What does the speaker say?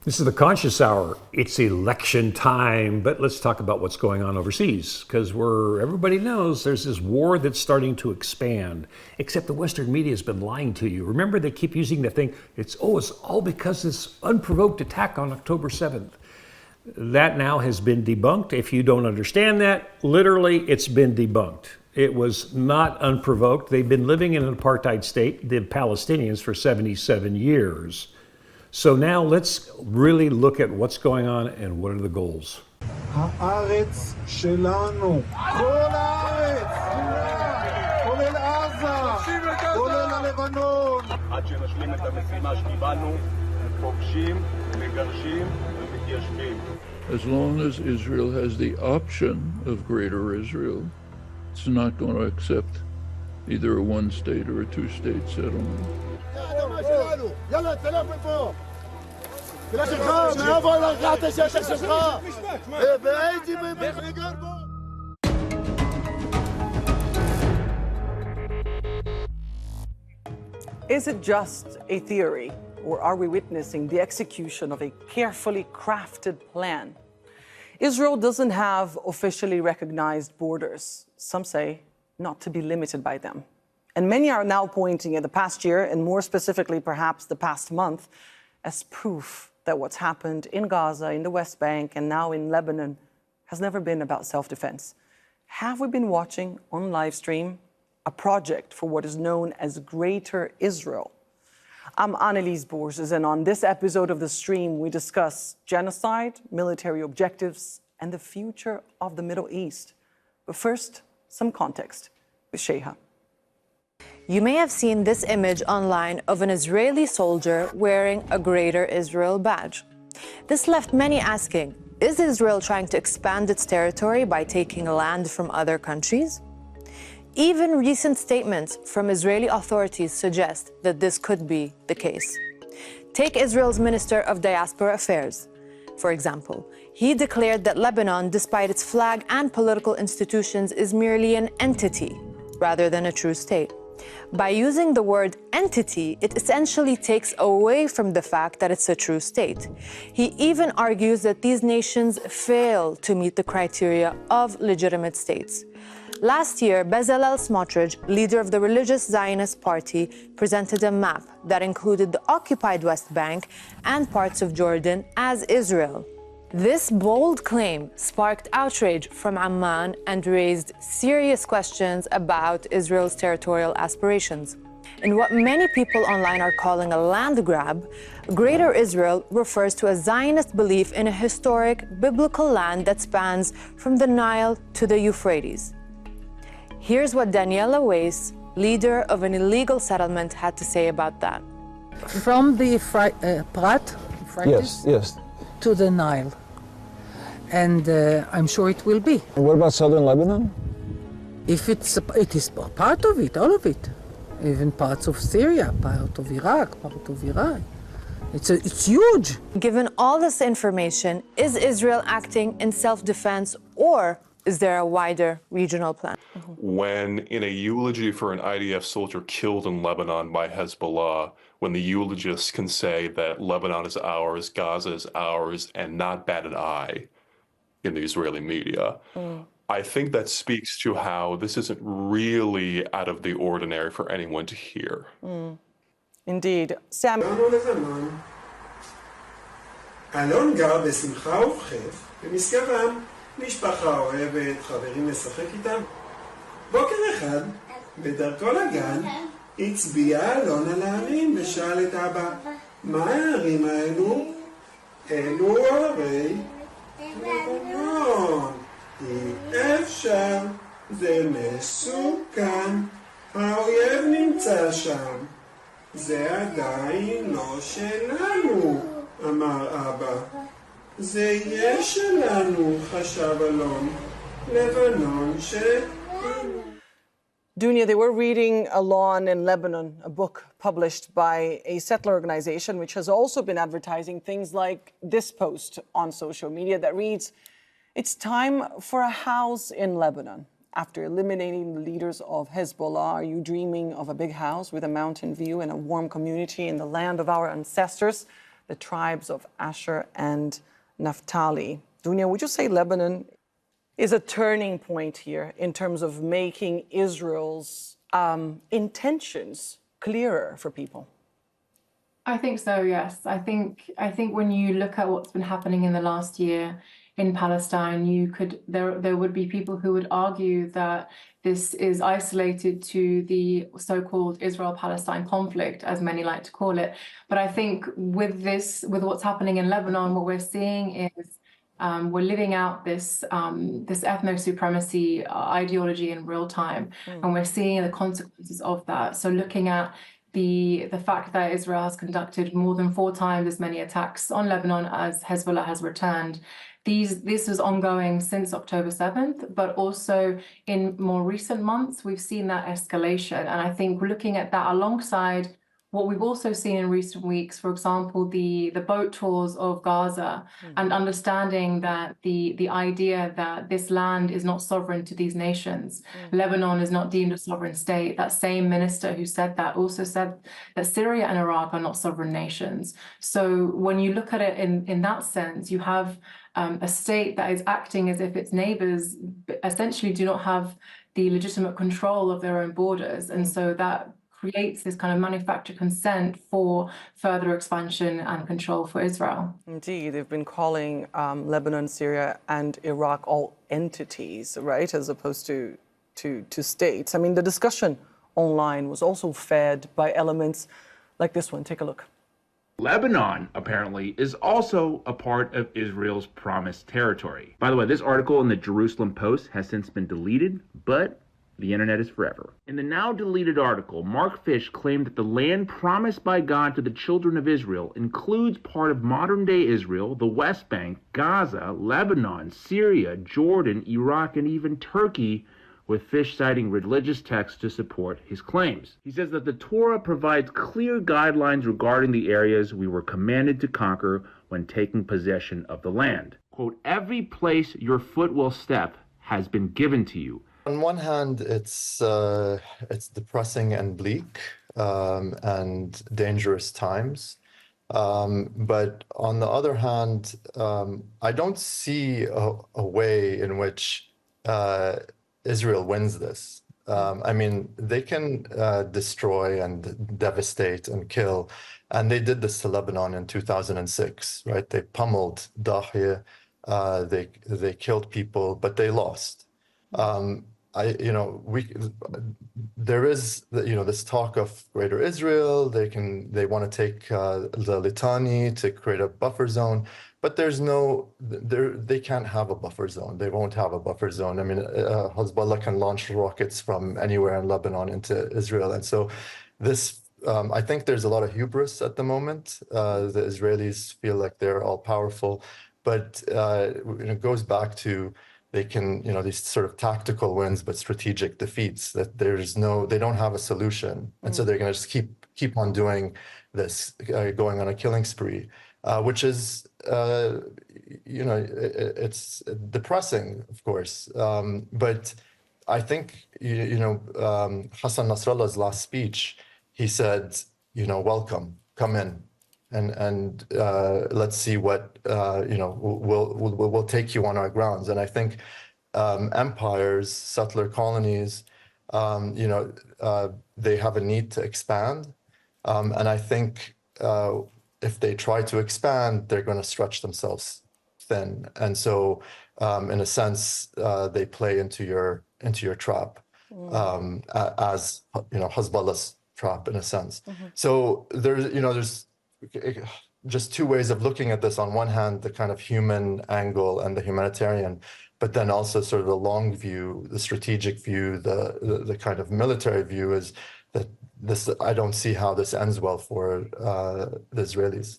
This is the Conscious Hour. It's election time, but let's talk about what's going on overseas, because everybody knows there's this war that's starting to expand, except the Western media has been lying to you. Remember, they keep using the thing, it's all because this unprovoked attack on October 7th. That now has been debunked. If you don't understand that, literally, it's been debunked. It was not unprovoked. They've been living in an apartheid state, the Palestinians, for 77 years. So now let's really look at what's going on and what are the goals. הארץ שלנו, כל הארץ, כולל עזה, כולל הלבנון. עד שנשלים את המשימה שקיבלנו, פוגשים, מגרשים ומתיישבים. As long as Israel has the option of Greater Israel, it's not going to accept either a one-state or a two-state settlement. Is it just a theory, or are we witnessing the execution of a carefully crafted plan? Israel doesn't have officially recognized borders. Some say not to be limited by them. And many are now pointing at the past year, and more specifically, perhaps the past month, as proof that what's happened in Gaza, in the West Bank, and now in Lebanon has never been about self-defense. Have we been watching on live stream a project for what is known as Greater Israel? I'm Annelies Borges, and on this episode of The Stream, we discuss genocide, military objectives, and the future of the Middle East. But first, some context with Sheha. You may have seen this image online of an Israeli soldier wearing a Greater Israel badge. This left many asking, is Israel trying to expand its territory by taking land from other countries? Even recent statements from Israeli authorities suggest that this could be the case. Take Israel's Minister of Diaspora Affairs, for example. He declared that Lebanon, despite its flag and political institutions, is merely an entity rather than a true state. By using the word entity, it essentially takes away from the fact that it's a true state. He even argues that these nations fail to meet the criteria of legitimate states. Last year, Bezalel Smotrich, leader of the religious Zionist party, presented a map that included the occupied West Bank and parts of Jordan as Israel. This bold claim sparked outrage from Amman and raised serious questions about Israel's territorial aspirations. In what many people online are calling a land grab, Greater Israel refers to a Zionist belief in a historic biblical land that spans from the Nile to the Euphrates. Here's what Daniela Weiss, leader of an illegal settlement, had to say about that. From the Prat, yes, to the Nile. And I'm sure it will be. And what about southern Lebanon? If it is part of it, all of it. Even parts of Syria, part of Iraq, part of Iran. It's huge. Given all this information, is Israel acting in self-defense, or is there a wider regional plan? When in a eulogy for an IDF soldier killed in Lebanon by Hezbollah, when the eulogist can say that Lebanon is ours, Gaza is ours, and not bat an eye in the Israeli media, I think that speaks to how this isn't really out of the ordinary for anyone to hear. Indeed. Sam. אלון גר בשמחה ובכיף, במסגב עם, משפחה אוהבת, חברים לשחק איתם. בוקר אחד, בדרכו לגן, הצביע אלון על הערים ושאל את אבא, מה הערים האלו? אלו הרי לבנון. אי אפשר, זה מסוכן, האויב נמצא שם. זה עדיין לא שלנו, אמר אבא. זה יהיה שלנו, חשב אלון. לבנון שלנו. Dunya, they were reading Alon in Lebanon, a book published by a settler organization, which has also been advertising things like this post on social media that reads, "It's time for a house in Lebanon. After eliminating the leaders of Hezbollah, are you dreaming of a big house with a mountain view and a warm community in the land of our ancestors? the tribes of Asher and Naphtali. Dunya, would you say Lebanon is a turning point here in terms of making Israel's intentions clearer for people? I think so, yes. I think when you look at what's been happening in the last year in Palestine, there would be people who would argue that this is isolated to the so-called Israel-Palestine conflict, as many like to call it. But I think with what's happening in Lebanon, what we're seeing is we're living out this ethno-supremacy ideology in real time, and we're seeing the consequences of that. So looking at the fact that Israel has conducted more than 4 times as many attacks on Lebanon as Hezbollah has returned. This was ongoing since October 7th, but also in more recent months, we've seen that escalation. And I think looking at that alongside what we've also seen in recent weeks, for example, the boat tours of Gaza, and understanding that the idea that this land is not sovereign to these nations, Lebanon is not deemed a sovereign state. That same minister who said that also said that Syria and Iraq are not sovereign nations. So when you look at it in that sense, you have a state that is acting as if its neighbors essentially do not have the legitimate control of their own borders. And so that creates this kind of manufactured consent for further expansion and control for Israel. Indeed, they've been calling Lebanon, Syria, and Iraq all entities, right, as opposed to states. I mean, the discussion online was also fed by elements like this one. Take a look. Lebanon, apparently, is also a part of Israel's promised territory. By the way, this article in the Jerusalem Post has since been deleted, but the internet is forever. In the now deleted article, Mark Fish claimed that the land promised by God to the children of Israel includes part of modern-day Israel, the West Bank, Gaza, Lebanon, Syria, Jordan, Iraq, and even Turkey, with Fish citing religious texts to support his claims. He says that the Torah provides clear guidelines regarding the areas we were commanded to conquer when taking possession of the land. Quote, "Every place your foot will step has been given to you." On one hand, it's depressing and bleak and dangerous times. But on the other hand, I don't see a way in which Israel wins this. I mean, they can destroy and devastate and kill. And they did this to Lebanon in 2006, right? They pummeled Dahya, they killed people, but they lost. There is, this talk of Greater Israel. They want to take the Litani to create a buffer zone, but they can't have a buffer zone. They won't have a buffer zone. I mean, Hezbollah can launch rockets from anywhere in Lebanon into Israel, and so this. I think there's a lot of hubris at the moment. The Israelis feel like they're all powerful, but it goes back to. They can, these sort of tactical wins, but strategic defeats, that they don't have a solution. And so they're going to just keep on doing this, going on a killing spree, which is, it's depressing, of course. But I think, Hassan Nasrallah's last speech, he said, welcome, come in. And let's see what we'll take you on our grounds. And I think empires, settler colonies, they have a need to expand. And I think if they try to expand, they're going to stretch themselves thin. And so, in a sense, they play into your trap, as Hezbollah's trap in a sense. So there's just two ways of looking at this. On one hand, the kind of human angle and the humanitarian, but then also sort of the long view, the strategic view, the kind of military view is that I don't see how this ends well for the Israelis.